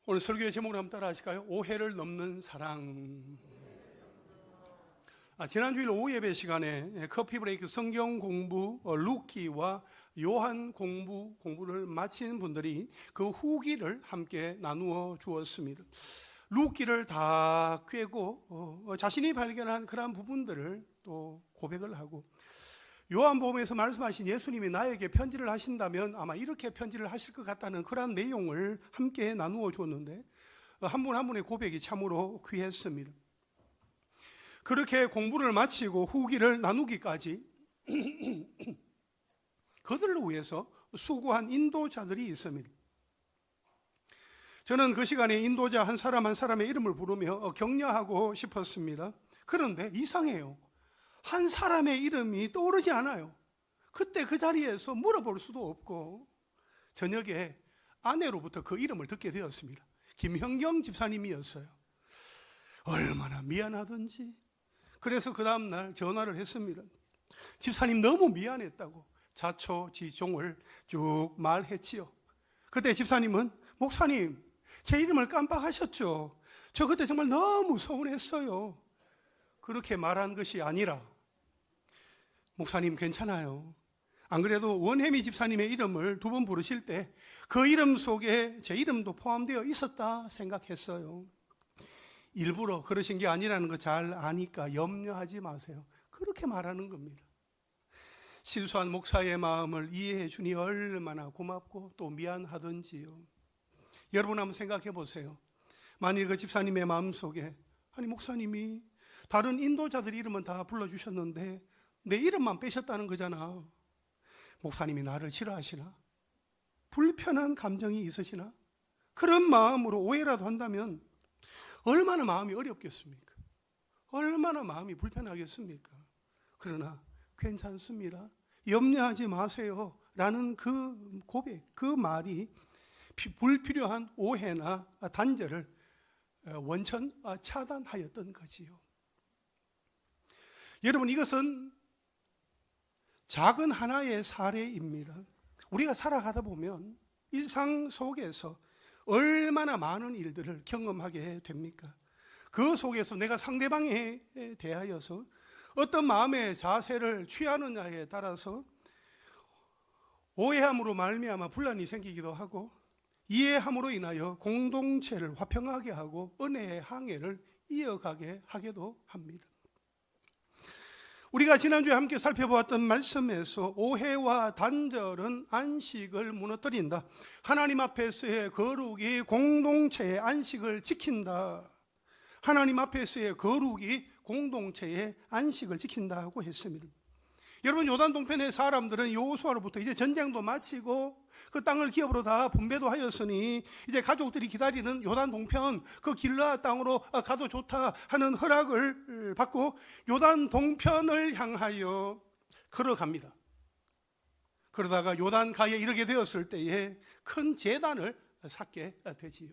오늘 설교의 제목을 한번 따라 하실까요? 오해를 넘는 사랑. 지난 주일 오후 예배 시간에 커피 브레이크 성경 공부 루키와 요한 공부를 마친 분들이 그 후기를 함께 나누어 주었습니다. 루키를 다 꿰고 자신이 발견한 그러한 부분들을 또 고백을 하고, 요한복음에서 말씀하신 예수님이 나에게 편지를 하신다면 아마 이렇게 편지를 하실 것 같다는 그러한 내용을 함께 나누어 주었는데, 한 분 한 분의 고백이 참으로 귀했습니다. 그렇게 공부를 마치고 후기를 나누기까지 그들을 위해서 수고한 인도자들이 있습니다. 저는 그 시간에 인도자 한 사람 한 사람의 이름을 부르며 격려하고 싶었습니다. 그런데 이상해요. 한 사람의 이름이 떠오르지 않아요. 그때 그 자리에서 물어볼 수도 없고, 저녁에 아내로부터 그 이름을 듣게 되었습니다. 김형경 집사님이었어요. 얼마나 미안하던지. 그래서 그 다음날 전화를 했습니다. 집사님 너무 미안했다고 자초지종을 쭉 말했지요. 그때 집사님은, 목사님 제 이름을 깜빡하셨죠? 저 그때 정말 너무 서운했어요. 그렇게 말한 것이 아니라, 목사님 괜찮아요. 안 그래도 원혜미 집사님의 이름을 2번 부르실 때 그 이름 속에 제 이름도 포함되어 있었다 생각했어요. 일부러 그러신 게 아니라는 거 잘 아니까 염려하지 마세요. 그렇게 말하는 겁니다. 실수한 목사의 마음을 이해해 주니 얼마나 고맙고 또 미안하던지요. 여러분 한번 생각해 보세요. 만일 그 집사님의 마음속에, 아니 목사님이 다른 인도자들 이름은 다 불러주셨는데 내 이름만 빼셨다는 거잖아. 목사님이 나를 싫어하시나? 불편한 감정이 있으시나? 그런 마음으로 오해라도 한다면 얼마나 마음이 어렵겠습니까? 얼마나 마음이 불편하겠습니까? 그러나 괜찮습니다. 염려하지 마세요 라는 그 고백, 그 말이 불필요한 오해나 단절을 원천 차단하였던 거지요. 여러분, 이것은 작은 하나의 사례입니다. 우리가 살아가다 보면 일상 속에서 얼마나 많은 일들을 경험하게 됩니까? 그 속에서 내가 상대방에 대하여서 어떤 마음의 자세를 취하느냐에 따라서 오해함으로 말미암아 분란이 생기기도 하고, 이해함으로 인하여 공동체를 화평하게 하고 은혜의 항해를 이어가게 하기도 합니다. 우리가 지난주에 함께 살펴보았던 말씀에서 오해와 단절은 안식을 무너뜨린다. 하나님 앞에서의 거룩이 공동체의 안식을 지킨다. 하나님 앞에서의 거룩이 공동체의 안식을 지킨다고 했습니다. 여러분, 요단 동편의 사람들은 여호수아로부터 이제 전쟁도 마치고 그 땅을 기업으로 다 분배도 하였으니 이제 가족들이 기다리는 요단 동편 그 길라 땅으로 가도 좋다 하는 허락을 받고 요단 동편을 향하여 걸어갑니다. 그러다가 요단 가에 이르게 되었을 때에 큰 제단을 쌓게 되지요.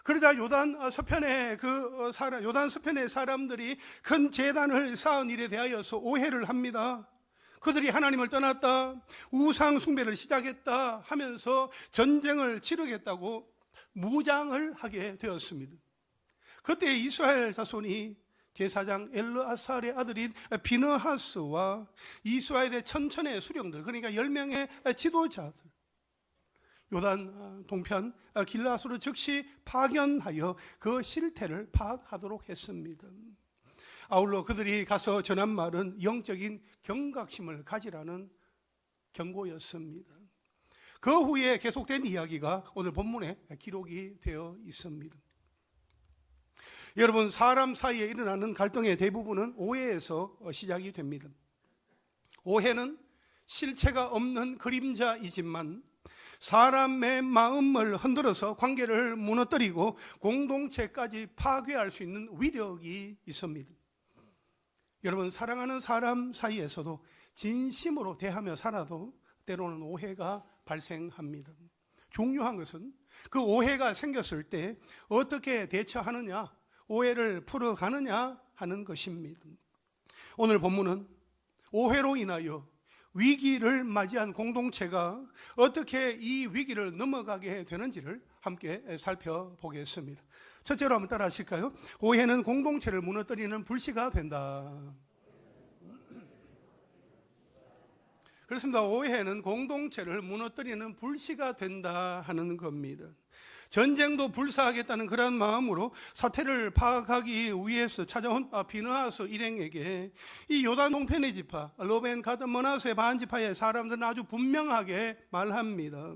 그러다 요단 서편의 사람들이 큰 제단을 쌓은 일에 대하여서 오해를 합니다. 그들이 하나님을 떠났다, 우상 숭배를 시작했다 하면서 전쟁을 치르겠다고 무장을 하게 되었습니다. 그때 이스라엘 자손이 제사장 엘르아살의 아들인 비느하스와 이스라엘의 천천의 수령들, 그러니까 10명의 지도자들, 요단 동편 길라스로 즉시 파견하여 그 실태를 파악하도록 했습니다. 아울러 그들이 가서 전한 말은 영적인 경각심을 가지라는 경고였습니다. 그 후에 계속된 이야기가 오늘 본문에 기록이 되어 있습니다. 여러분, 사람 사이에 일어나는 갈등의 대부분은 오해에서 시작이 됩니다. 오해는 실체가 없는 그림자이지만 사람의 마음을 흔들어서 관계를 무너뜨리고 공동체까지 파괴할 수 있는 위력이 있습니다. 여러분, 사랑하는 사람 사이에서도 진심으로 대하며 살아도 때로는 오해가 발생합니다. 중요한 것은 그 오해가 생겼을 때 어떻게 대처하느냐, 오해를 풀어가느냐 하는 것입니다. 오늘 본문은 오해로 인하여 위기를 맞이한 공동체가 어떻게 이 위기를 넘어가게 되는지를 함께 살펴보겠습니다. 첫째로 한번 따라 하실까요? 오해는 공동체를 무너뜨리는 불씨가 된다. 그렇습니다. 오해는 공동체를 무너뜨리는 불씨가 된다 하는 겁니다. 전쟁도 불사하겠다는 그런 마음으로 사태를 파악하기 위해서 찾아온 비느하스 일행에게 이 요단 동편의 지파, 로벤, 가드, 므낫세 반지파의 사람들은 아주 분명하게 말합니다.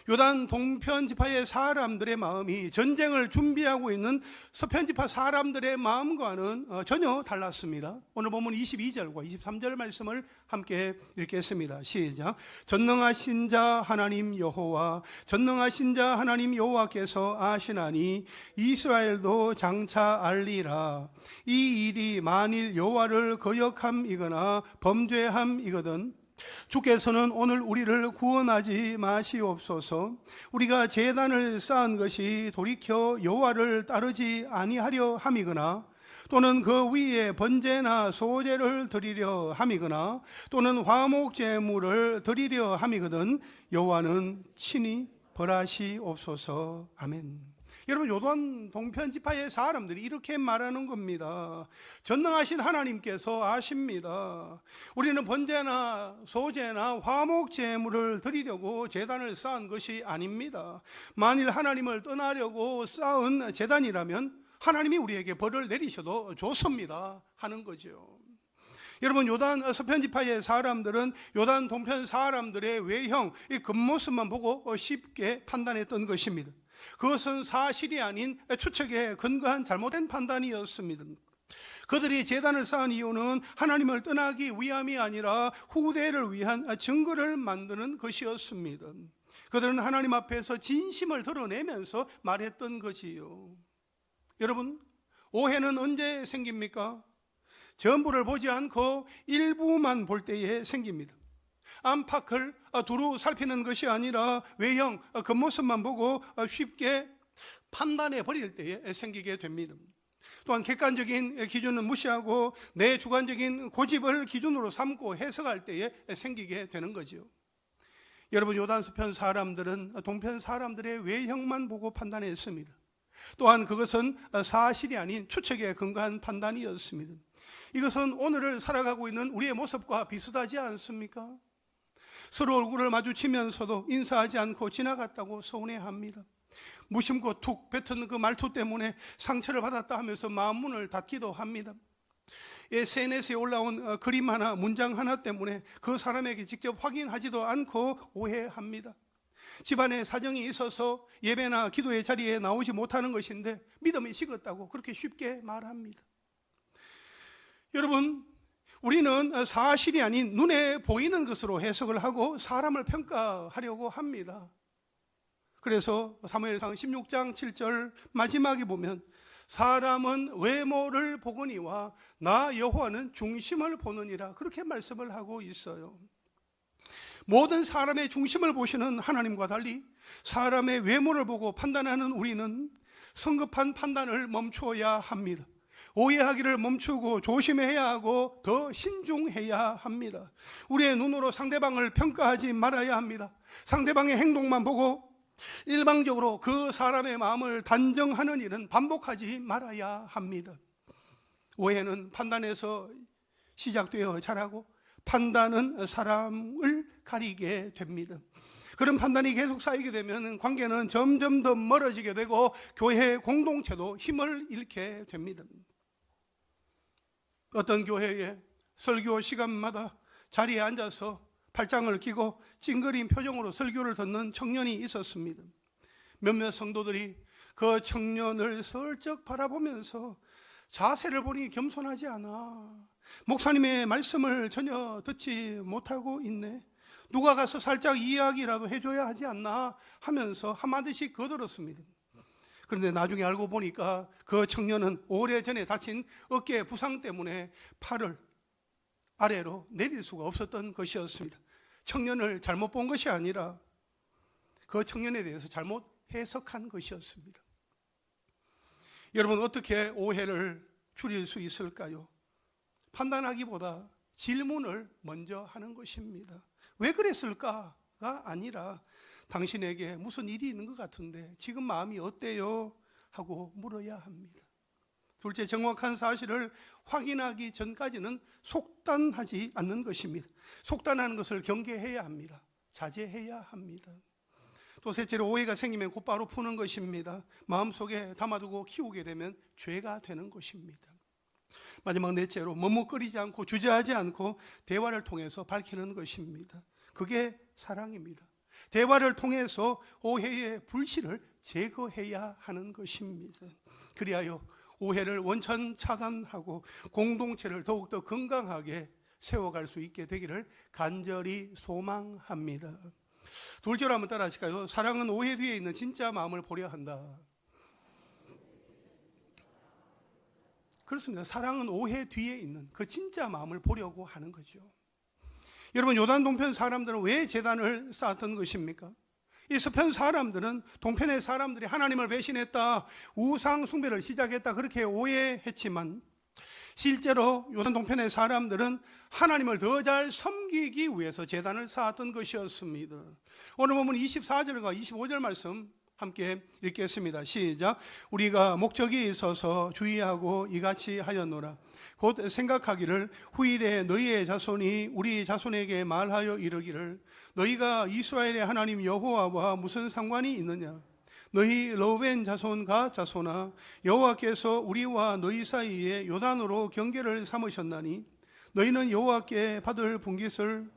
요단 동편 지파의 사람들의 마음이 전쟁을 준비하고 있는 서편 지파 사람들의 마음과는 전혀 달랐습니다. 오늘 보면 22절과 23절 말씀을 함께 읽겠습니다. 시작. 전능하신 자 하나님 여호와, 전능하신 자 하나님 여호와께서 아시나니 이스라엘도 장차 알리라. 이 일이 만일 여호와를 거역함이거나 범죄함이거든 주께서는 오늘 우리를 구원하지 마시옵소서. 우리가 제단을 쌓은 것이 돌이켜 여호와를 따르지 아니하려 함이거나 또는 그 위에 번제나 소제를 드리려 함이거나 또는 화목 제물을 드리려 함이거든 여호와는 친히 벌하시옵소서. 아멘. 여러분, 요단 동편 지파의 사람들이 이렇게 말하는 겁니다. 전능하신 하나님께서 아십니다. 우리는 번제나 소제나 화목 제물을 드리려고 제단을 쌓은 것이 아닙니다. 만일 하나님을 떠나려고 쌓은 제단이라면 하나님이 우리에게 벌을 내리셔도 좋습니다 하는 거죠. 여러분, 요단 서편 지파의 사람들은 요단 동편 사람들의 외형, 이 겉모습만 보고 쉽게 판단했던 것입니다. 그것은 사실이 아닌 추측에 근거한 잘못된 판단이었습니다. 그들이 제단을 쌓은 이유는 하나님을 떠나기 위함이 아니라 후대를 위한 증거를 만드는 것이었습니다. 그들은 하나님 앞에서 진심을 드러내면서 말했던 것이요. 여러분, 오해는 언제 생깁니까? 전부를 보지 않고 일부만 볼 때에 생깁니다. 안팎을 두루 살피는 것이 아니라 외형, 겉모습만 보고 쉽게 판단해 버릴 때에 생기게 됩니다. 또한 객관적인 기준은 무시하고 내 주관적인 고집을 기준으로 삼고 해석할 때에 생기게 되는 거죠. 여러분, 요단서편 사람들은 동편 사람들의 외형만 보고 판단했습니다. 또한 그것은 사실이 아닌 추측에 근거한 판단이었습니다. 이것은 오늘을 살아가고 있는 우리의 모습과 비슷하지 않습니까? 서로 얼굴을 마주치면서도 인사하지 않고 지나갔다고 서운해합니다. 무심코 툭 뱉은 그 말투 때문에 상처를 받았다 하면서 마음 문을 닫기도 합니다. SNS에 올라온 그림 하나, 문장 하나 때문에 그 사람에게 직접 확인하지도 않고 오해합니다. 집안에 사정이 있어서 예배나 기도의 자리에 나오지 못하는 것인데 믿음이 식었다고 그렇게 쉽게 말합니다. 여러분, 우리는 사실이 아닌 눈에 보이는 것으로 해석을 하고 사람을 평가하려고 합니다. 그래서 사무엘상 16장 7절 마지막에 보면 사람은 외모를 보거니와 나 여호와는 중심을 보느니라, 그렇게 말씀을 하고 있어요. 모든 사람의 중심을 보시는 하나님과 달리 사람의 외모를 보고 판단하는 우리는 성급한 판단을 멈춰야 합니다. 오해하기를 멈추고 조심해야 하고 더 신중해야 합니다. 우리의 눈으로 상대방을 평가하지 말아야 합니다. 상대방의 행동만 보고 일방적으로 그 사람의 마음을 단정하는 일은 반복하지 말아야 합니다. 오해는 판단에서 시작되어 자라고 판단은 사람을 가리게 됩니다. 그런 판단이 계속 쌓이게 되면 관계는 점점 더 멀어지게 되고 교회 공동체도 힘을 잃게 됩니다. 어떤 교회에 설교 시간마다 자리에 앉아서 팔짱을 끼고 찡그린 표정으로 설교를 듣는 청년이 있었습니다. 몇몇 성도들이 그 청년을 슬쩍 바라보면서 자세를 보니 겸손하지 않아, 목사님의 말씀을 전혀 듣지 못하고 있네, 누가 가서 살짝 이야기라도 해줘야 하지 않나 하면서 한마디씩 거들었습니다. 그런데 나중에 알고 보니까 그 청년은 오래전에 다친 어깨 부상 때문에 팔을 아래로 내릴 수가 없었던 것이었습니다. 청년을 잘못 본 것이 아니라 그 청년에 대해서 잘못 해석한 것이었습니다. 여러분, 어떻게 오해를 줄일 수 있을까요? 판단하기보다 질문을 먼저 하는 것입니다. 왜 그랬을까가 아니라 당신에게 무슨 일이 있는 것 같은데 지금 마음이 어때요? 하고 물어야 합니다. 둘째, 정확한 사실을 확인하기 전까지는 속단하지 않는 것입니다. 속단하는 것을 경계해야 합니다. 자제해야 합니다. 또 셋째로, 오해가 생기면 곧바로 푸는 것입니다. 마음속에 담아두고 키우게 되면 죄가 되는 것입니다. 마지막 넷째로, 머뭇거리지 않고 주저하지 않고 대화를 통해서 밝히는 것입니다. 그게 사랑입니다. 대화를 통해서 오해의 불씨를 제거해야 하는 것입니다. 그리하여 오해를 원천 차단하고 공동체를 더욱더 건강하게 세워갈 수 있게 되기를 간절히 소망합니다. 둘째로 한번 따라 하실까요? 사랑은 오해 뒤에 있는 진짜 마음을 보려 한다. 그렇습니다. 사랑은 오해 뒤에 있는 그 진짜 마음을 보려고 하는 거죠. 여러분, 요단 동편 사람들은 왜 제단을 쌓았던 것입니까? 이 서편 사람들은, 동편의 사람들이 하나님을 배신했다, 우상 숭배를 시작했다, 그렇게 오해했지만 실제로 요단 동편의 사람들은 하나님을 더 잘 섬기기 위해서 제단을 쌓았던 것이었습니다. 오늘 보면 24절과 25절 말씀 함께 읽겠습니다. 시작. 우리가 목적이 있어서 주의하고 이같이 하였노라. 곧 생각하기를 후일에 너희의 자손이 우리 자손에게 말하여 이르기를 너희가 이스라엘의 하나님 여호와와 무슨 상관이 있느냐? 너희 러벤 자손 갓 자손아, 여호와께서 우리와 너희 사이에 요단으로 경계를 삼으셨나니 너희는 여호와께 받을 분깃을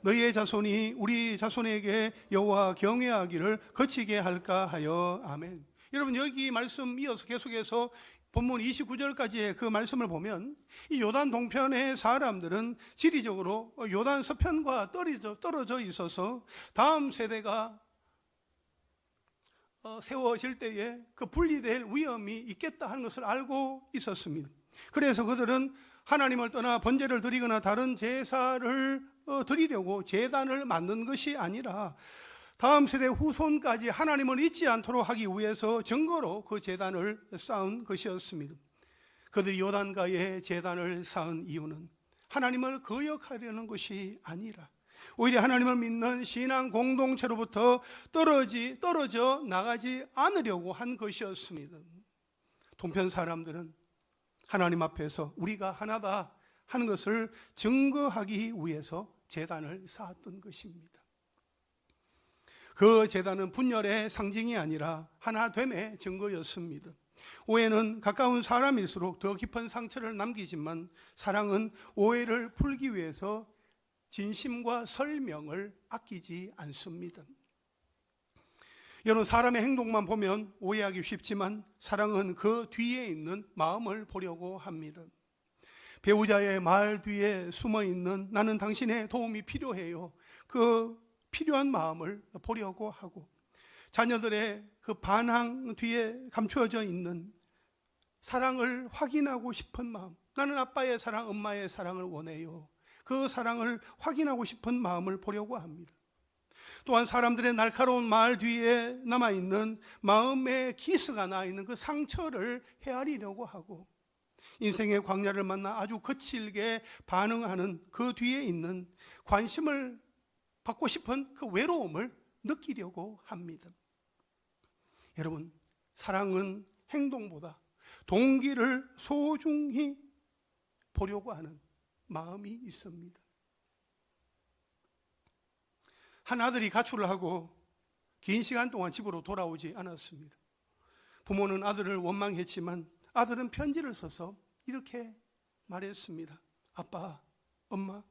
너희의 자손이 우리 자손에게 여호와 경외하기를 거치게 할까 하여. 아멘. 여러분, 여기 말씀 이어서 계속해서 본문 29절까지의 그 말씀을 보면 이 요단 동편의 사람들은 지리적으로 요단 서편과 떨어져 있어서 다음 세대가 세워질 때에 그 분리될 위험이 있겠다 하는 것을 알고 있었습니다. 그래서 그들은 하나님을 떠나 번제를 드리거나 다른 제사를 드리려고 제단을 만든 것이 아니라 다음 세대 후손까지 하나님을 잊지 않도록 하기 위해서 증거로 그 제단을 쌓은 것이었습니다. 그들이 요단가에 제단을 쌓은 이유는 하나님을 거역하려는 것이 아니라 오히려 하나님을 믿는 신앙 공동체로부터 떨어져 나가지 않으려고 한 것이었습니다. 동편 사람들은 하나님 앞에서 우리가 하나다 하는 것을 증거하기 위해서 제단을 쌓았던 것입니다. 그 제단은 분열의 상징이 아니라 하나됨의 증거였습니다. 오해는 가까운 사람일수록 더 깊은 상처를 남기지만 사랑은 오해를 풀기 위해서 진심과 설명을 아끼지 않습니다. 여러분, 사람의 행동만 보면 오해하기 쉽지만 사랑은 그 뒤에 있는 마음을 보려고 합니다. 배우자의 말 뒤에 숨어있는 나는 당신의 도움이 필요해요, 그 필요한 마음을 보려고 하고, 자녀들의 그 반항 뒤에 감추어져 있는 사랑을 확인하고 싶은 마음, 나는 아빠의 사랑, 엄마의 사랑을 원해요, 그 사랑을 확인하고 싶은 마음을 보려고 합니다. 또한 사람들의 날카로운 말 뒤에 남아있는 마음의 기스가 나있는 그 상처를 헤아리려고 하고, 인생의 광야를 만나 아주 거칠게 반응하는 그 뒤에 있는 관심을 받고 싶은 그 외로움을 느끼려고 합니다. 여러분, 사랑은 행동보다 동기를 소중히 보려고 하는 마음이 있습니다. 한 아들이 가출을 하고 긴 시간 동안 집으로 돌아오지 않았습니다. 부모는 아들을 원망했지만 아들은 편지를 써서 이렇게 말했습니다. 아빠, 엄마,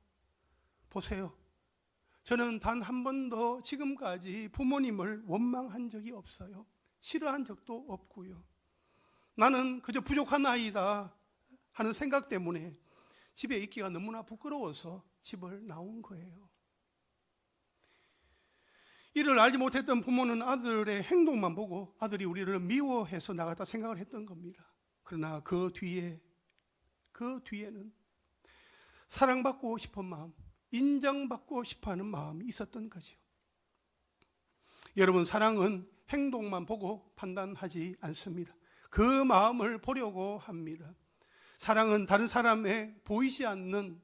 보세요. 저는 단 한 번도 지금까지 부모님을 원망한 적이 없어요. 싫어한 적도 없고요. 나는 그저 부족한 아이다 하는 생각 때문에 집에 있기가 너무나 부끄러워서 집을 나온 거예요. 이를 알지 못했던 부모는 아들의 행동만 보고 아들이 우리를 미워해서 나갔다 생각을 했던 겁니다. 그러나 그 뒤에는 사랑받고 싶은 마음, 인정받고 싶어하는 마음이 있었던 거죠. 여러분, 사랑은 행동만 보고 판단하지 않습니다. 그 마음을 보려고 합니다. 사랑은 다른 사람의 보이지 않는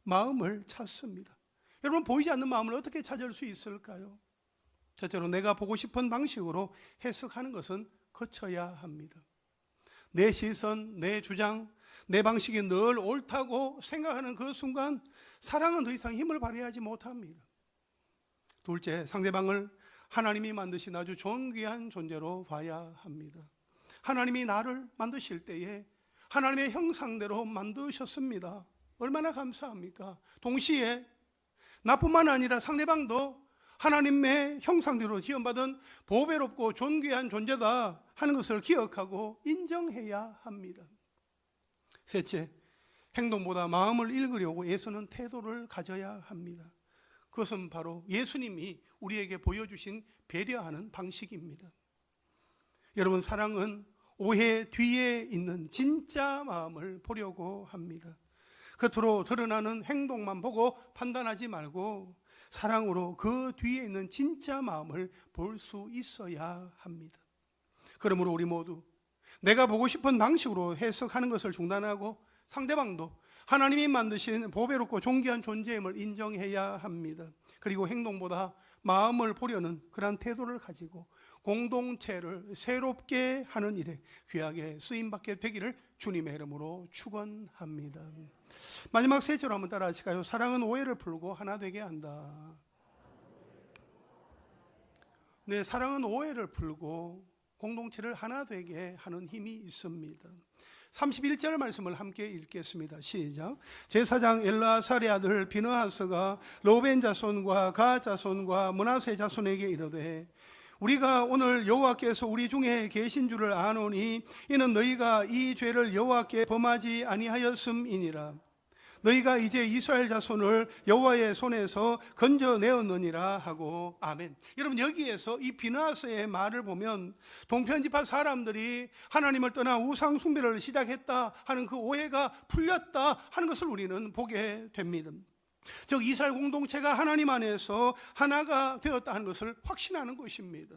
마음을 찾습니다. 여러분, 보이지 않는 마음을 어떻게 찾을 수 있을까요? 첫째로 내가 보고 싶은 방식으로 해석하는 것은 거쳐야 합니다. 내 시선, 내 주장, 내 방식이 늘 옳다고 생각하는 그 순간 사랑은 더 이상 힘을 발휘하지 못합니다. 둘째, 상대방을 하나님이 만드신 아주 존귀한 존재로 봐야 합니다. 하나님이 나를 만드실 때에 하나님의 형상대로 만드셨습니다. 얼마나 감사합니까? 동시에 나뿐만 아니라 상대방도 하나님의 형상대로 지음받은 보배롭고 존귀한 존재다 하는 것을 기억하고 인정해야 합니다. 셋째, 행동보다 마음을 읽으려고 애쓰는 태도를 가져야 합니다. 그것은 바로 예수님이 우리에게 보여주신 배려하는 방식입니다. 여러분, 사랑은 오해 뒤에 있는 진짜 마음을 보려고 합니다. 겉으로 드러나는 행동만 보고 판단하지 말고 사랑으로 그 뒤에 있는 진짜 마음을 볼 수 있어야 합니다. 그러므로 우리 모두 내가 보고 싶은 방식으로 해석하는 것을 중단하고 상대방도 하나님이 만드신 보배롭고 존귀한 존재임을 인정해야 합니다. 그리고 행동보다 마음을 보려는 그러한 태도를 가지고 공동체를 새롭게 하는 일에 귀하게 쓰임받게 되기를 주님의 이름으로 축원합니다. 마지막 세 절로 한번 따라 하실까요? 사랑은 오해를 풀고 하나 되게 한다. 네, 사랑은 오해를 풀고 공동체를 하나 되게 하는 힘이 있습니다. 31절 말씀을 함께 읽겠습니다. 시작. 제사장 엘라살의 아들 비느하스가 로벤 자손과 갓 자손과 므낫세 자손에게 이르되 우리가 오늘 여호와께서 우리 중에 계신 줄을 아노니 이는 너희가 이 죄를 여호와께 범하지 아니하였음이니라. 너희가 이제 이스라엘 자손을 여호와의 손에서 건져내었느니라 하고. 아멘. 여러분, 여기에서 이 비느하스의 말을 보면 동편지파 사람들이 하나님을 떠나 우상 숭배를 시작했다 하는 그 오해가 풀렸다 하는 것을 우리는 보게 됩니다. 즉 이스라엘 공동체가 하나님 안에서 하나가 되었다 하는 것을 확신하는 것입니다.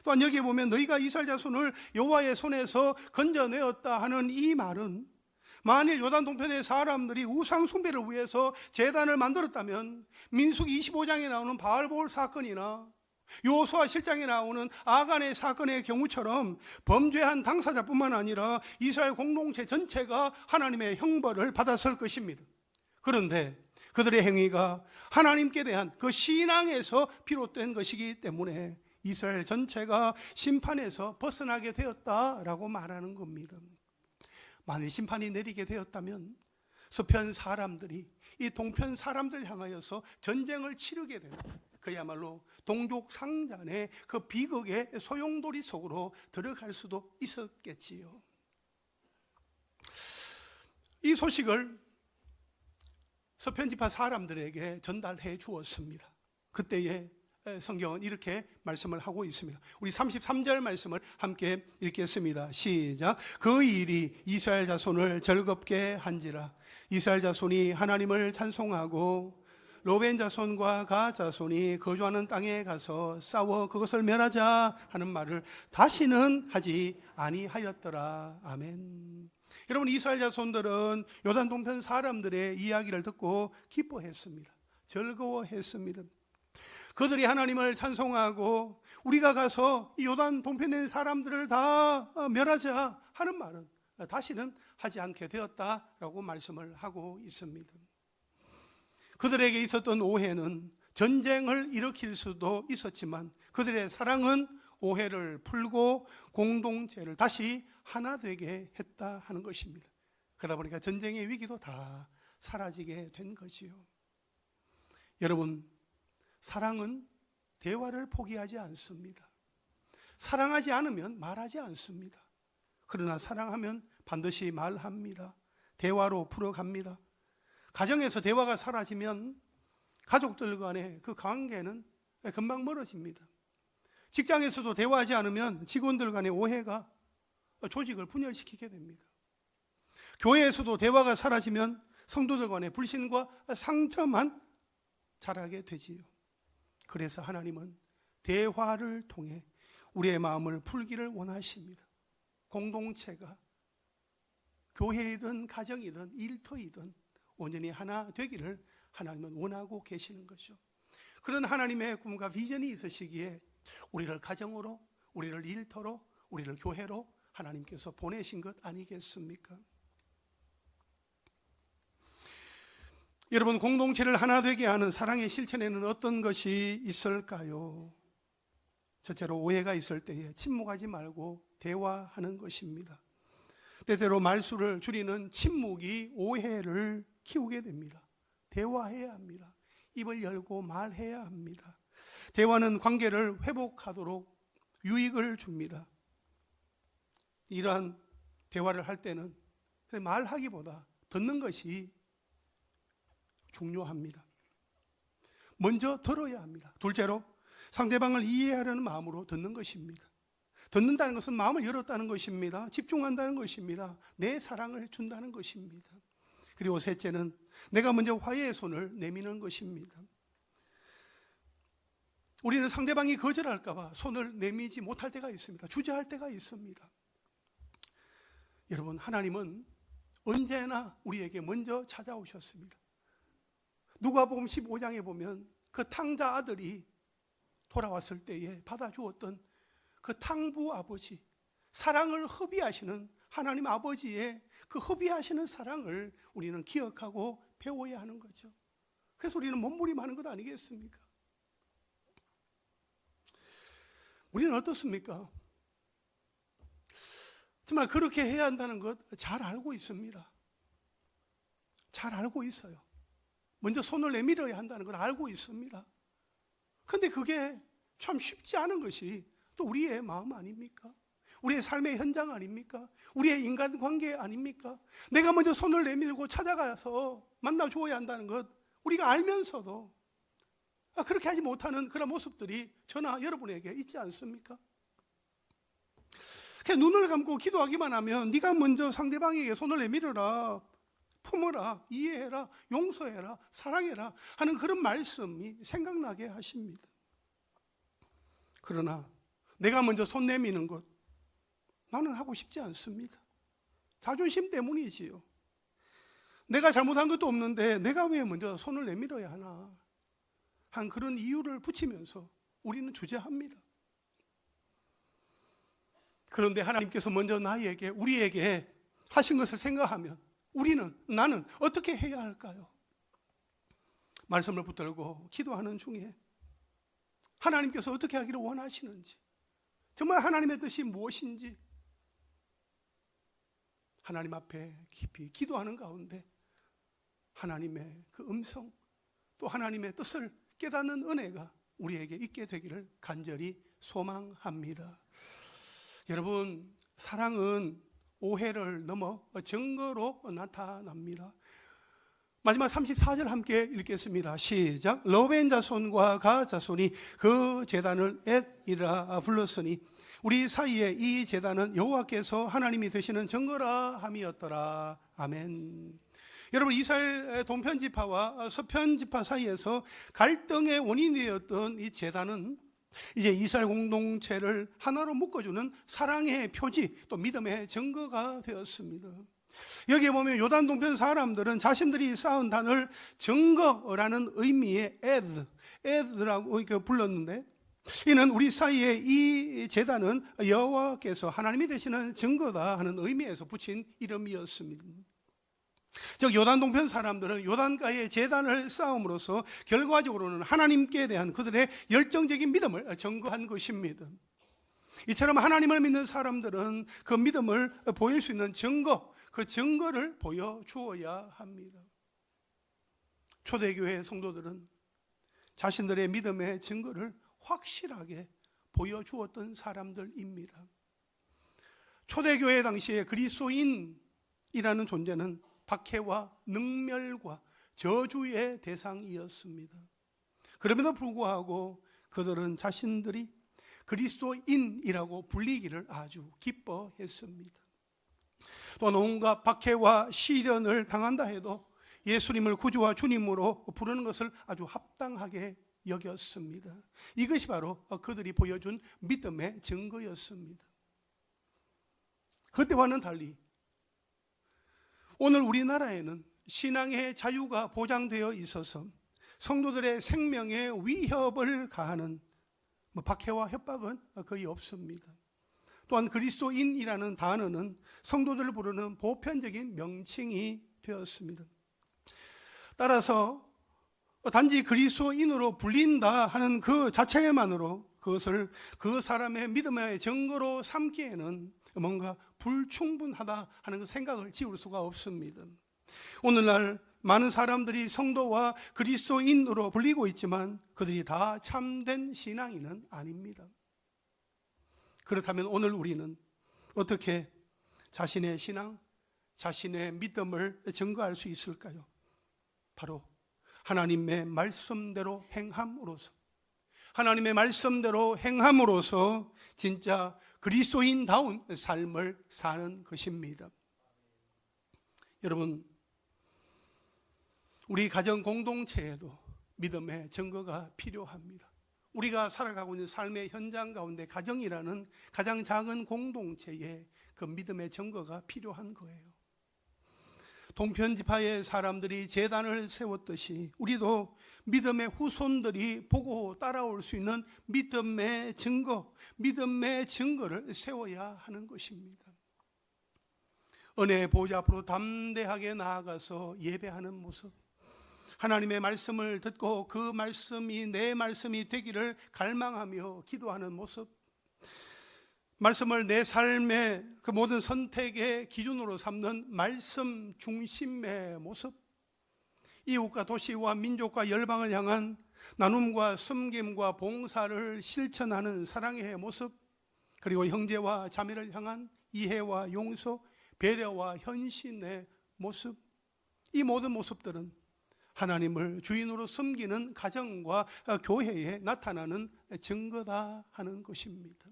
또한 여기에 보면 너희가 이스라엘 자손을 여호와의 손에서 건져내었다 하는 이 말은 만일 요단 동편의 사람들이 우상 숭배를 위해서 제단을 만들었다면 민수기 25장에 나오는 바알보올 사건이나 여호수아 실장에 나오는 아간의 사건의 경우처럼 범죄한 당사자뿐만 아니라 이스라엘 공동체 전체가 하나님의 형벌을 받았을 것입니다. 그런데 그들의 행위가 하나님께 대한 그 신앙에서 비롯된 것이기 때문에 이스라엘 전체가 심판에서 벗어나게 되었다라고 말하는 겁니다. 만일 심판이 내리게 되었다면 서편 사람들이 이 동편 사람들 향하여서 전쟁을 치르게 되는, 그야말로 동족상잔의 그 비극의 소용돌이 속으로 들어갈 수도 있었겠지요. 이 소식을 서편지파 사람들에게 전달해 주었습니다. 그때에 성경은 이렇게 말씀을 하고 있습니다. 우리 33절 말씀을 함께 읽겠습니다. 시작. 그 일이 이스라엘 자손을 즐겁게 한지라. 이스라엘 자손이 하나님을 찬송하고 로벤 자손과 갓 자손이 거주하는 땅에 가서 싸워 그것을 멸하자 하는 말을 다시는 하지 아니하였더라. 아멘. 여러분, 이스라엘 자손들은 요단 동편 사람들의 이야기를 듣고 기뻐했습니다. 즐거워했습니다. 그들이 하나님을 찬송하고 우리가 가서 이 요단 동편에 있는 사람들을 다 멸하자 하는 말은 다시는 하지 않게 되었다라고 말씀을 하고 있습니다. 그들에게 있었던 오해는 전쟁을 일으킬 수도 있었지만 그들의 사랑은 오해를 풀고 공동체를 다시 하나 되게 했다 하는 것입니다. 그러다 보니까 전쟁의 위기도 다 사라지게 된 것이요. 여러분, 사랑은 대화를 포기하지 않습니다. 사랑하지 않으면 말하지 않습니다. 그러나 사랑하면 반드시 말합니다. 대화로 풀어갑니다. 가정에서 대화가 사라지면 가족들 간의 그 관계는 금방 멀어집니다. 직장에서도 대화하지 않으면 직원들 간의 오해가 조직을 분열시키게 됩니다. 교회에서도 대화가 사라지면 성도들 간의 불신과 상처만 자라게 되지요. 그래서 하나님은 대화를 통해 우리의 마음을 풀기를 원하십니다. 공동체가 교회이든 가정이든 일터이든 온전히 하나 되기를 하나님은 원하고 계시는 거죠. 그런 하나님의 꿈과 비전이 있으시기에 우리를 가정으로, 우리를 일터로, 우리를 교회로 하나님께서 보내신 것 아니겠습니까? 여러분, 공동체를 하나 되게 하는 사랑의 실천에는 어떤 것이 있을까요? 첫째로 오해가 있을 때에 침묵하지 말고 대화하는 것입니다. 때때로 말수를 줄이는 침묵이 오해를 키우게 됩니다. 대화해야 합니다. 입을 열고 말해야 합니다. 대화는 관계를 회복하도록 유익을 줍니다. 이러한 대화를 할 때는 말하기보다 듣는 것이 중요합니다. 먼저 들어야 합니다. 둘째로 상대방을 이해하려는 마음으로 듣는 것입니다. 듣는다는 것은 마음을 열었다는 것입니다. 집중한다는 것입니다. 내 사랑을 준다는 것입니다. 그리고 셋째는 내가 먼저 화해의 손을 내미는 것입니다. 우리는 상대방이 거절할까 봐 손을 내미지 못할 때가 있습니다. 주저할 때가 있습니다. 여러분, 하나님은 언제나 우리에게 먼저 찾아오셨습니다. 누가복음 15장에 보면 그 탕자 아들이 돌아왔을 때에 받아주었던 그 탕부 아버지, 사랑을 허비하시는 하나님 아버지의 그 허비하시는 사랑을 우리는 기억하고 배워야 하는 거죠. 그래서 우리는 몸부림하는 것 아니겠습니까? 우리는 어떻습니까? 정말 그렇게 해야 한다는 것 잘 알고 있습니다. 잘 알고 있어요. 먼저 손을 내밀어야 한다는 걸 알고 있습니다. 그런데 그게 참 쉽지 않은 것이 또 우리의 마음 아닙니까? 우리의 삶의 현장 아닙니까? 우리의 인간관계 아닙니까? 내가 먼저 손을 내밀고 찾아가서 만나줘야 한다는 것 우리가 알면서도 그렇게 하지 못하는 그런 모습들이 저나 여러분에게 있지 않습니까? 그냥 눈을 감고 기도하기만 하면 네가 먼저 상대방에게 손을 내밀어라, 품어라, 이해해라, 용서해라, 사랑해라 하는 그런 말씀이 생각나게 하십니다. 그러나 내가 먼저 손 내미는 것 나는 하고 싶지 않습니다. 자존심 때문이지요. 내가 잘못한 것도 없는데 내가 왜 먼저 손을 내밀어야 하나 한 그런 이유를 붙이면서 우리는 주저합니다. 그런데 하나님께서 먼저 나에게, 우리에게 하신 것을 생각하면 나는 어떻게 해야 할까요? 말씀을 붙들고 기도하는 중에 하나님께서 어떻게 하기를 원하시는지, 정말 하나님의 뜻이 무엇인지 하나님 앞에 깊이 기도하는 가운데 하나님의 그 음성, 또 하나님의 뜻을 깨닫는 은혜가 우리에게 있게 되기를 간절히 소망합니다. 여러분, 사랑은 오해를 넘어 증거로 나타납니다. 마지막 34절 함께 읽겠습니다. 시작. 러벤 자손과 가 자손이 그 제단을 엣이라 불렀으니 우리 사이에 이 제단은 여호와께서 하나님이 되시는 증거라 함이었더라. 아멘. 여러분, 이스라엘 동편지파와 서편지파 사이에서 갈등의 원인이 되었던 이 제단은 이제 이스라엘 공동체를 하나로 묶어주는 사랑의 표지, 또 믿음의 증거가 되었습니다. 여기에 보면 요단 동편 사람들은 자신들이 쌓은 단을 증거라는 의미의 에드라고 이렇게 불렀는데, 이는 우리 사이에 이 제단은 여호와께서 하나님이 되시는 증거다 하는 의미에서 붙인 이름이었습니다. 즉 요단 동편 사람들은 요단가에 제단을 쌓음으로써 결과적으로는 하나님께 대한 그들의 열정적인 믿음을 증거한 것입니다. 이처럼 하나님을 믿는 사람들은 그 믿음을 보일 수 있는 증거, 그 증거를 보여주어야 합니다. 초대교회 성도들은 자신들의 믿음의 증거를 확실하게 보여주었던 사람들입니다. 초대교회 당시에 그리스도인이라는 존재는 박해와 능멸과 저주의 대상이었습니다. 그럼에도 불구하고 그들은 자신들이 그리스도인이라고 불리기를 아주 기뻐했습니다. 또한 온갖 박해와 시련을 당한다 해도 예수님을 구주와 주님으로 부르는 것을 아주 합당하게 여겼습니다. 이것이 바로 그들이 보여준 믿음의 증거였습니다. 그때와는 달리 오늘 우리나라에는 신앙의 자유가 보장되어 있어서 성도들의 생명에 위협을 가하는 박해와 협박은 거의 없습니다. 또한 그리스도인이라는 단어는 성도들을 부르는 보편적인 명칭이 되었습니다. 따라서 단지 그리스도인으로 불린다 하는 그 자체만으로 그것을 그 사람의 믿음의 증거로 삼기에는 뭔가 불충분하다 하는 그 생각을 지울 수가 없습니다. 오늘날 많은 사람들이 성도와 그리스도인으로 불리고 있지만 그들이 다 참된 신앙인은 아닙니다. 그렇다면 오늘 우리는 어떻게 자신의 신앙, 자신의 믿음을 증거할 수 있을까요? 바로 하나님의 말씀대로 행함으로써, 하나님의 말씀대로 행함으로써 진짜 그리스도인다운 삶을 사는 것입니다. 여러분, 우리 가정 공동체에도 믿음의 증거가 필요합니다. 우리가 살아가고 있는 삶의 현장 가운데 가정이라는 가장 작은 공동체에 그 믿음의 증거가 필요한 거예요. 동편지파의 사람들이 제단을 세웠듯이 우리도 믿음의 후손들이 보고 따라올 수 있는 믿음의 증거를 세워야 하는 것입니다. 은혜의 보좌 앞으로 담대하게 나아가서 예배하는 모습, 하나님의 말씀을 듣고 그 말씀이 내 말씀이 되기를 갈망하며 기도하는 모습, 말씀을 내 삶의 그 모든 선택의 기준으로 삼는 말씀 중심의 모습, 이웃과 도시와 민족과 열방을 향한 나눔과 섬김과 봉사를 실천하는 사랑의 모습, 그리고 형제와 자매를 향한 이해와 용서, 배려와 헌신의 모습, 이 모든 모습들은 하나님을 주인으로 섬기는 가정과 교회에 나타나는 증거다 하는 것입니다.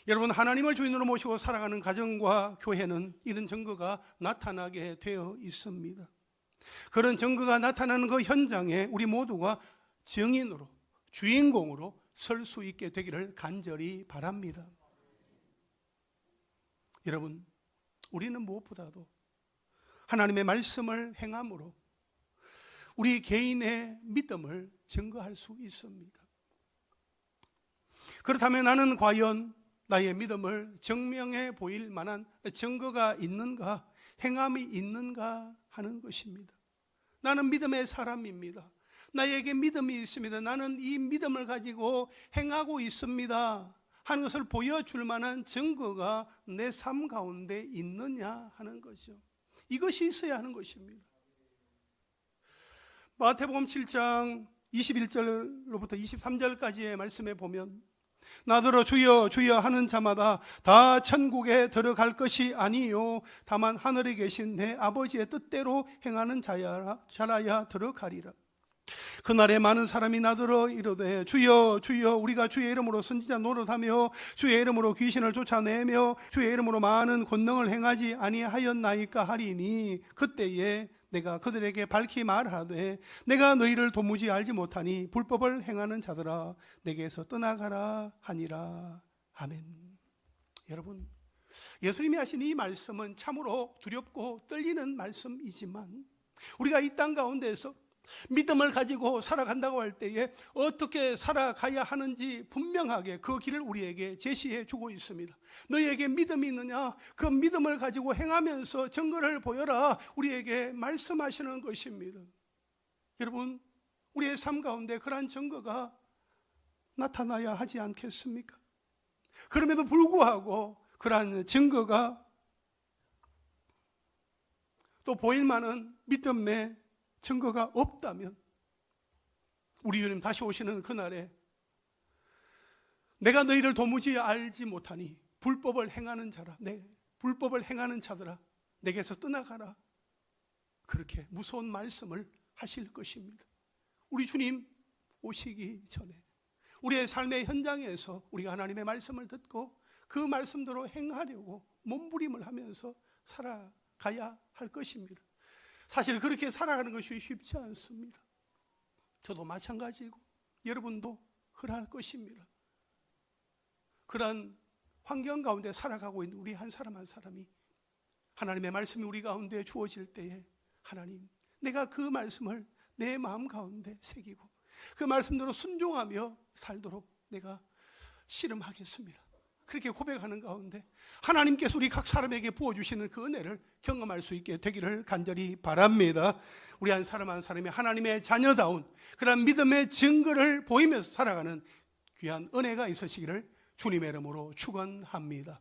여러분, 하나님을 주인으로 모시고 살아가는 가정과 교회는 이런 증거가 나타나게 되어 있습니다. 그런 증거가 나타나는 그 현장에 우리 모두가 증인으로, 주인공으로 설 수 있게 되기를 간절히 바랍니다. 여러분, 우리는 무엇보다도 하나님의 말씀을 행함으로 우리 개인의 믿음을 증거할 수 있습니다. 그렇다면 나는 과연 나의 믿음을 증명해 보일 만한 증거가 있는가, 행함이 있는가 하는 것입니다. 나는 믿음의 사람입니다. 나에게 믿음이 있습니다. 나는 이 믿음을 가지고 행하고 있습니다 하는 것을 보여줄 만한 증거가 내 삶 가운데 있느냐 하는 거죠. 이것이 있어야 하는 것입니다. 마태복음 7장 21절로부터 23절까지의 말씀에 보면 나더러 주여 주여 하는 자마다 다 천국에 들어갈 것이 아니요 다만 하늘에 계신 내 아버지의 뜻대로 행하는 자라야 들어가리라. 그날에 많은 사람이 나더러 이르되 주여 주여 우리가 주의 이름으로 선지자 노릇하며 주의 이름으로 귀신을 쫓아내며 주의 이름으로 많은 권능을 행하지 아니하였나이까 하리니 그때에 내가 그들에게 밝히 말하되 내가 너희를 도무지 알지 못하니 불법을 행하는 자들아 내게서 떠나가라 하니라. 아멘. 여러분, 예수님이 하신 이 말씀은 참으로 두렵고 떨리는 말씀이지만 우리가 이 땅 가운데에서 믿음을 가지고 살아간다고 할 때에 어떻게 살아가야 하는지 분명하게 그 길을 우리에게 제시해 주고 있습니다. 너희에게 믿음이 있느냐? 그 믿음을 가지고 행하면서 증거를 보여라. 우리에게 말씀하시는 것입니다. 여러분, 우리의 삶 가운데 그러한 증거가 나타나야 하지 않겠습니까? 그럼에도 불구하고 그러한 증거가 또 보일 만한 믿음의 증거가 없다면 우리 주님 다시 오시는 그날에 내가 너희를 도무지 알지 못하니 불법을 행하는 자라, 불법을 행하는 자들아 내게서 떠나가라, 그렇게 무서운 말씀을 하실 것입니다. 우리 주님 오시기 전에 우리의 삶의 현장에서 우리가 하나님의 말씀을 듣고 그 말씀대로 행하려고 몸부림을 하면서 살아가야 할 것입니다. 사실 그렇게 살아가는 것이 쉽지 않습니다. 저도 마찬가지고 여러분도 그러할 것입니다. 그러한 환경 가운데 살아가고 있는 우리 한 사람 한 사람이 하나님의 말씀이 우리 가운데 주어질 때에 하나님, 내가 그 말씀을 내 마음 가운데 새기고 그 말씀대로 순종하며 살도록 내가 씨름하겠습니다. 그렇게 고백하는 가운데 하나님께서 우리 각 사람에게 부어주시는 그 은혜를 경험할 수 있게 되기를 간절히 바랍니다. 우리 한 사람 한 사람이 하나님의 자녀다운 그런 믿음의 증거를 보이면서 살아가는 귀한 은혜가 있으시기를 주님의 이름으로 축원합니다.